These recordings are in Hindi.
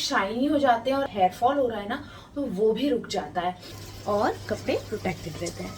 शाइनी हो जाते हैं और हेयर फॉल हो रहा है ना, तो वो भी रुक जाता है और कपड़े प्रोटेक्टेड रहते हैं।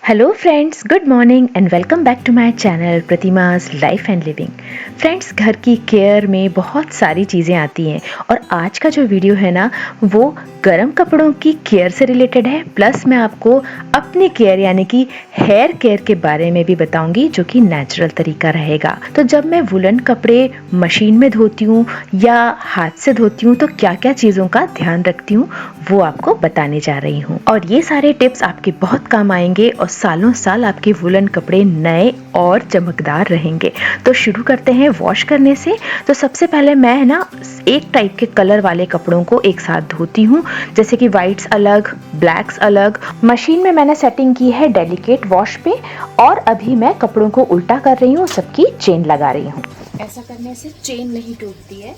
Hello friends, good morning and welcome back to my channel Pratimas life and living. Friends, घर की केयर में बहुत सारी चीज़ें आती हैं और आज का जो वीडियो है ना, वो गर्म कपड़ों की केयर से रिलेटेड है। प्लस मैं आपको अपनी केयर यानी कि हेयर केयर के बारे में भी बताऊंगी, जो कि नेचुरल तरीका रहेगा। तो जब मैं वुलन कपड़े मशीन में धोती हूँ या हाथ से धोती हूँ तो क्या क्या चीज़ों का ध्यान रखती हूँ वो आपको बताने जा रही हूँ। और ये सारे टिप्स आपके बहुत काम आएंगे और सालों साल आपके वुलन कपड़े नए और चमकदार रहेंगे। तो शुरू करते हैं वॉश करने से। तो सबसे पहले मैं ना एक टाइप के कलर वाले कपड़ों को एक साथ धोती हूँ, जैसे कि व्हाइट्स अलग, ब्लैक्स अलग। मशीन में मैंने सेटिंग की है डेलिकेट वॉश पे और अभी मैं कपड़ों को उल्टा कर रही हूँ, सबकी चेन लगा रही हूँ। ऐसा करने से चेन नहीं टूटती है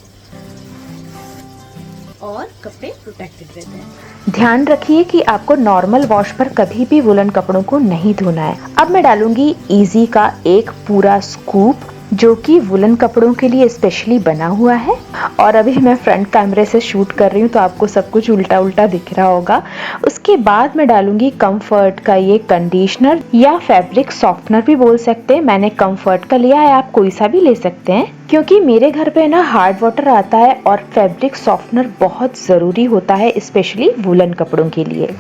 और कपड़े प्रोटेक्टेड रहते हैं। ध्यान रखिए कि आपको नॉर्मल वॉश पर कभी भी वुलन कपड़ों को नहीं धोना है। अब मैं डालूंगी इजी का एक पूरा स्कूप, जो कि वुलन कपड़ों के लिए स्पेशली बना हुआ है। और अभी मैं फ्रंट कैमरे से शूट कर रही हूँ तो आपको सब कुछ उल्टा उल्टा दिख रहा होगा। उसके बाद मैं डालूंगी कंफर्ट का ये कंडीशनर या फैब्रिक सॉफ्टनर भी बोल सकते हैं। मैंने कंफर्ट का लिया है, आप कोई सा भी ले सकते हैं, क्योंकि मेरे घर पे ना हार्ड वाटर आता है और फैब्रिक सॉफ्टनर बहुत ज़रूरी होता है, स्पेशली वुलन कपड़ों के लिए।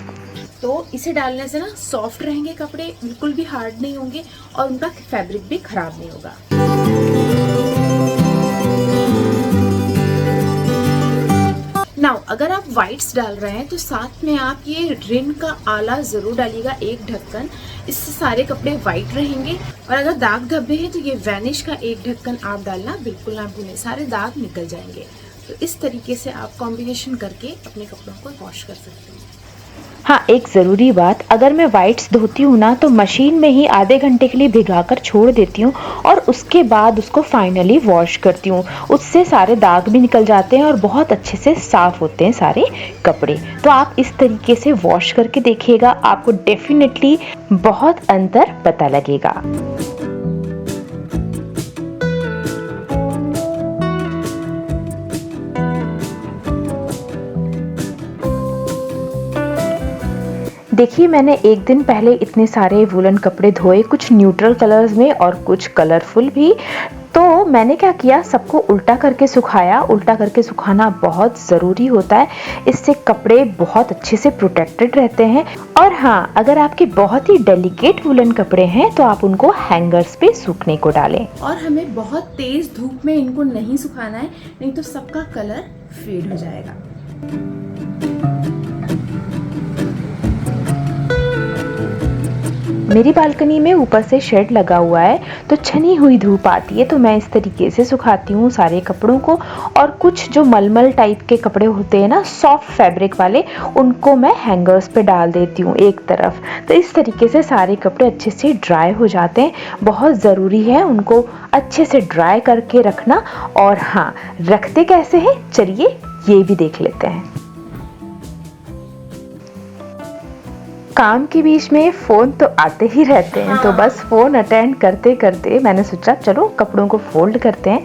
तो इसे डालने से ना सॉफ्ट रहेंगे कपड़े, बिल्कुल भी हार्ड नहीं होंगे और उनका फैब्रिक भी खराब नहीं होगा। नाउ अगर आप व्हाइट्स डाल रहे हैं तो साथ में आप ये रिन का आला जरूर डालिएगा, एक ढक्कन। इससे सारे कपड़े व्हाइट रहेंगे। और अगर दाग धब्बे हैं तो ये वैनिश का एक ढक्कन आप डालना बिल्कुल ना भूलें, सारे दाग निकल जाएंगे। तो इस तरीके से आप कॉम्बिनेशन करके अपने कपड़ों को वॉश कर सकते हैं। हाँ, एक ज़रूरी बात, अगर मैं व्हाइट्स धोती हूँ ना तो मशीन में ही आधे घंटे के लिए भिगाकर छोड़ देती हूँ और उसके बाद उसको फाइनली वॉश करती हूँ। उससे सारे दाग भी निकल जाते हैं और बहुत अच्छे से साफ़ होते हैं सारे कपड़े। तो आप इस तरीके से वॉश करके देखिएगा, आपको डेफिनेटली बहुत अंतर पता लगेगा। देखिए, मैंने एक दिन पहले इतने सारे वुलन कपड़े धोए, कुछ न्यूट्रल कलर्स में और कुछ कलरफुल भी। तो मैंने क्या किया, सबको उल्टा करके सुखाया। उल्टा करके सुखाना बहुत ज़रूरी होता है, इससे कपड़े बहुत अच्छे से प्रोटेक्टेड रहते हैं। और हाँ, अगर आपके बहुत ही डेलिकेट वुलन कपड़े हैं तो आप उनको हैंगर्स पे सूखने को डालें। और हमें बहुत तेज धूप में इनको नहीं सुखाना है, नहीं तो सबका कलर फेड हो जाएगा। मेरी बालकनी में ऊपर से शेड लगा हुआ है तो छनी हुई धूप आती है, तो मैं इस तरीके से सुखाती हूँ सारे कपड़ों को। और कुछ जो मलमल टाइप के कपड़े होते हैं ना, सॉफ्ट फैब्रिक वाले, उनको मैं हैंगर्स पे डाल देती हूँ एक तरफ। तो इस तरीके से सारे कपड़े अच्छे से ड्राई हो जाते हैं। बहुत ज़रूरी है उनको अच्छे से ड्राई करके रखना। और हाँ, रखते कैसे हैं चलिए ये भी देख लेते हैं। काम के बीच में फ़ोन तो आते ही रहते हैं, तो बस फ़ोन अटेंड करते करते मैंने सोचा चलो कपड़ों को फोल्ड करते हैं।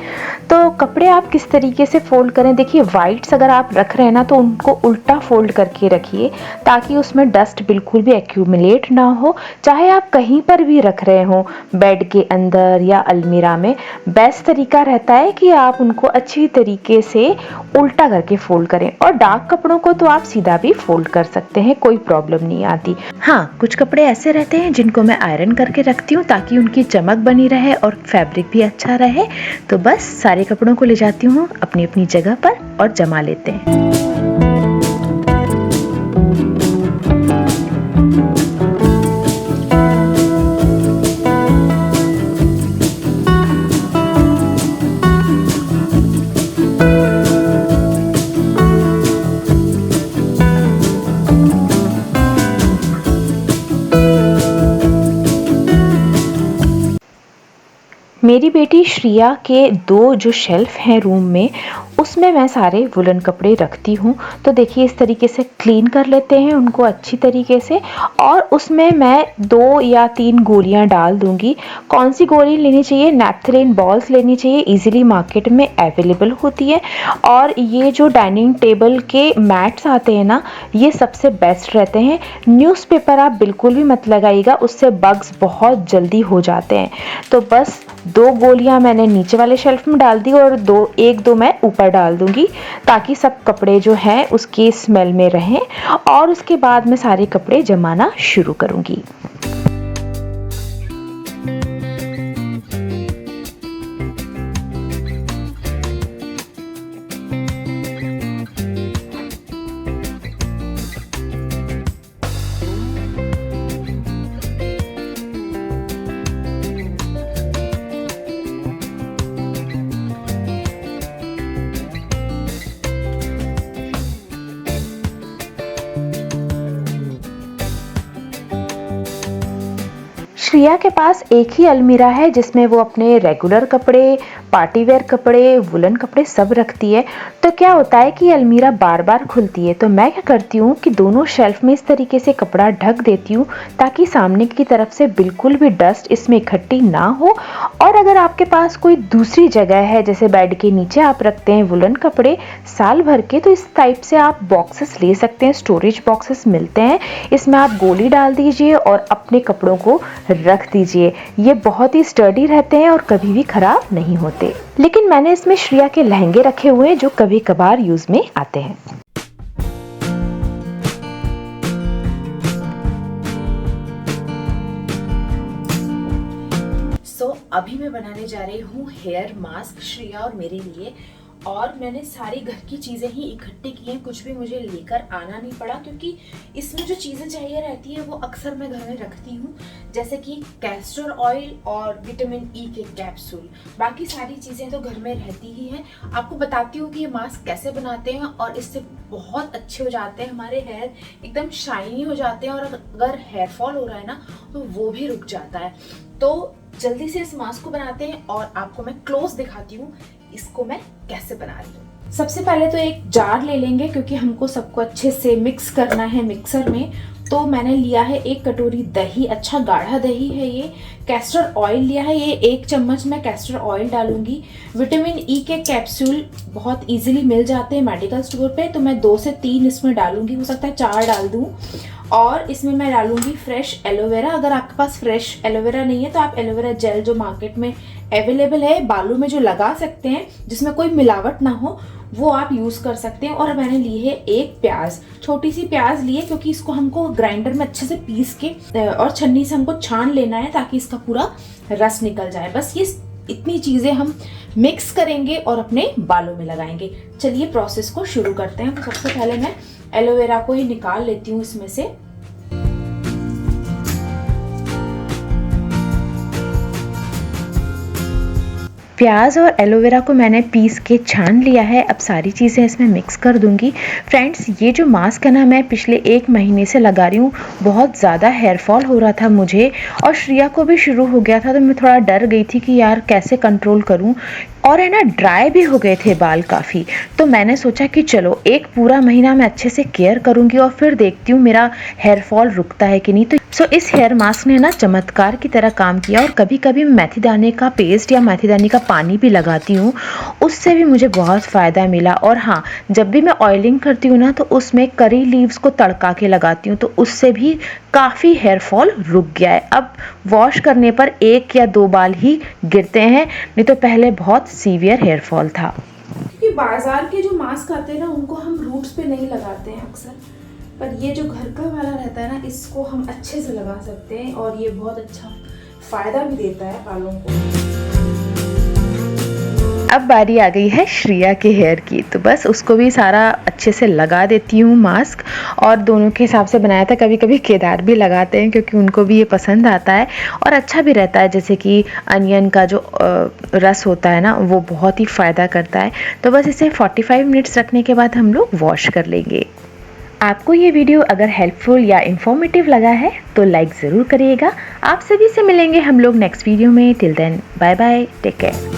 तो कपड़े आप किस तरीके से फोल्ड करें, देखिए व्हाइट्स अगर आप रख रहे हैं ना तो उनको उल्टा फोल्ड करके रखिए, ताकि उसमें डस्ट बिल्कुल भी एक्यूमुलेट ना हो। चाहे आप कहीं पर भी रख रहे हो, बेड के अंदर या अलमीरा में, बेस्ट तरीका रहता है कि आप उनको अच्छी तरीके से उल्टा करके फोल्ड करें। और डार्क कपड़ों को तो आप सीधा भी फोल्ड कर सकते हैं, कोई प्रॉब्लम नहीं आती। हाँ, कुछ कपड़े ऐसे रहते हैं जिनको मैं आयरन करके रखती हूँ ताकि उनकी चमक बनी रहे और फैब्रिक भी अच्छा रहे। तो बस सारे कपड़ों को ले जाती हूँ अपनी अपनी जगह पर और जमा लेते हैं। मेरी बेटी श्रिया के 2 जो शेल्फ हैं रूम में, उसमें मैं सारे वुलन कपड़े रखती हूँ। तो देखिए इस तरीके से क्लीन कर लेते हैं उनको अच्छी तरीके से, और उसमें मैं 2 या 3 गोलियाँ डाल दूँगी। कौन सी गोली लेनी चाहिए? नैप्थलीन बॉल्स लेनी चाहिए, इजीली मार्केट में अवेलेबल होती है। और ये जो डाइनिंग टेबल के मैट्स आते हैं ना, ये सबसे बेस्ट रहते हैं। न्यूज़पेपर आप बिल्कुल भी मत लगाइएगा, उससे बग्स बहुत जल्दी हो जाते हैं। तो बस 2 गोलियां मैंने नीचे वाले शेल्फ में डाल दी और 1-2 मैं ऊपर डाल दूंगी, ताकि सब कपड़े जो हैं उसकी स्मेल में रहें। और उसके बाद मैं सारे कपड़े जमाना शुरू करूंगी। श्रिया के पास एक ही अलमीरा है जिसमें वो अपने रेगुलर कपड़े, पार्टी वेयर कपड़े, वुलन कपड़े सब रखती है। तो क्या होता है कि अलमीरा बार बार खुलती है, तो मैं क्या करती हूँ कि दोनों शेल्फ में इस तरीके से कपड़ा ढक देती हूँ, ताकि सामने की तरफ से बिल्कुल भी डस्ट इसमें इकट्ठी ना हो। और अगर आपके पास कोई दूसरी जगह है, जैसे बेड के नीचे आप रखते हैं वुलन कपड़े साल भर के, तो इस टाइप से आप बॉक्सेस ले सकते हैं, स्टोरेज बॉक्सेस मिलते हैं। इसमें आप गोली डाल दीजिए और अपने कपड़ों को रख दीजिए। ये बहुत ही स्टर्डी रहते हैं और कभी भी खराब नहीं होते। लेकिन मैंने इसमें श्रिया के लहंगे रखे हुए हैं जो कभी कभार यूज में आते हैं। अभी मैं बनाने जा रही हूँ हेयर मास्क श्रिया और मेरे लिए। और मैंने सारी घर की चीज़ें ही इकट्ठी की हैं, कुछ भी मुझे लेकर आना नहीं पड़ा, क्योंकि इसमें जो चीज़ें चाहिए रहती है वो अक्सर मैं घर में रखती हूँ, जैसे कि कैस्टर ऑयल और विटामिन ई के कैप्सूल। बाकी सारी चीज़ें तो घर में रहती ही हैं। आपको बताती हूँ कि ये मास्क कैसे बनाते हैं, और इससे बहुत अच्छे हो जाते हैं हमारे हेयर, एकदम शाइनी हो जाते हैं। और अगर हेयर फॉल हो रहा है ना, तो वो भी रुक जाता है। तो जल्दी से इस मास्क को बनाते हैं और आपको मैं क्लोज दिखाती हूँ इसको मैं कैसे बना रही हूँ। सबसे पहले तो एक जार ले लेंगे, क्योंकि हमको सबको अच्छे से मिक्स करना है मिक्सर में। तो मैंने लिया है 1 कटोरी दही, अच्छा गाढ़ा दही है ये। कैस्टर ऑयल लिया है, ये 1 चम्मच मैं कैस्टर ऑयल डालूंगी। विटामिन ई के कैप्सूल बहुत इजीली मिल जाते हैं मेडिकल स्टोर पे, तो मैं 2 से 3 इसमें डालूंगी, हो सकता है 4 डाल दूं। और इसमें मैं डालूंगी फ्रेश एलोवेरा। अगर आपके पास फ्रेश एलोवेरा नहीं है तो आप एलोवेरा जेल जो मार्केट में अवेलेबल है, बालों में जो लगा सकते हैं, जिसमें कोई मिलावट ना हो, वो आप यूज कर सकते हैं। और मैंने ली है 1 प्याज, छोटी सी प्याज ली है, क्योंकि इसको हमको ग्राइंडर में अच्छे से पीस के और छन्नी से हमको छान लेना है, ताकि इसका पूरा रस निकल जाए। बस ये इतनी चीजें हम मिक्स करेंगे और अपने बालों में लगाएंगे। चलिए प्रोसेस को शुरू करते हैं। तो सबसे पहले मैं एलोवेरा को ही निकाल लेती हूँ इसमें से। प्याज और एलोवेरा को मैंने पीस के छान लिया है। अब सारी चीज़ें इसमें मिक्स कर दूंगी। फ्रेंड्स, ये जो मास्क है ना, मैं पिछले 1 महीने से लगा रही हूँ। बहुत ज़्यादा हेयर फॉल हो रहा था मुझे, और श्रिया को भी शुरू हो गया था, तो मैं थोड़ा डर गई थी कि यार कैसे कंट्रोल करूँ। और है ना, ड्राई भी हो गए थे बाल काफ़ी। तो मैंने सोचा कि चलो 1 पूरा महीना मैं अच्छे से केयर करूँगी और फिर देखती हूँ मेरा हेयर फॉल रुकता है कि नहीं। तो इस हेयर मास्क ने ना चमत्कार की तरह काम किया। और कभी कभी मेथी दाने का पेस्ट या मेथी दाने का पानी भी लगाती हूँ, उससे भी मुझे बहुत फ़ायदा मिला। और हाँ, जब भी मैं ऑयलिंग करती हूँ ना, तो उसमें करी लीव्स को तड़का के लगाती हूँ, तो उससे भी काफ़ी हेयर फॉल रुक गया है। अब वॉश करने पर 1 या 2 बाल ही गिरते हैं, नहीं तो पहले बहुत सीवियर हेयर फॉल था। क्योंकि बाजार के जो मास्क आते हैं ना, उनको हम रूट्स पे नहीं लगाते हैं अक्सर, पर ये जो घर का वाला रहता है ना, इसको हम अच्छे से लगा सकते हैं, और ये बहुत अच्छा फायदा भी देता है बालों को। अब बारी आ गई है श्रिया के हेयर की, तो बस उसको भी सारा अच्छे से लगा देती हूँ मास्क। और दोनों के हिसाब से बनाया था। कभी कभी केदार भी लगाते हैं, क्योंकि उनको भी ये पसंद आता है और अच्छा भी रहता है। जैसे कि अनियन का जो रस होता है ना, वो बहुत ही फ़ायदा करता है। तो बस इसे 45 मिनट्स रखने के बाद हम लोग वॉश कर लेंगे। आपको ये वीडियो अगर हेल्पफुल या इन्फॉर्मेटिव लगा है तो लाइक ज़रूर करिएगा। आप सभी से मिलेंगे हम लोग नेक्स्ट वीडियो में। Till then, bye bye, take care.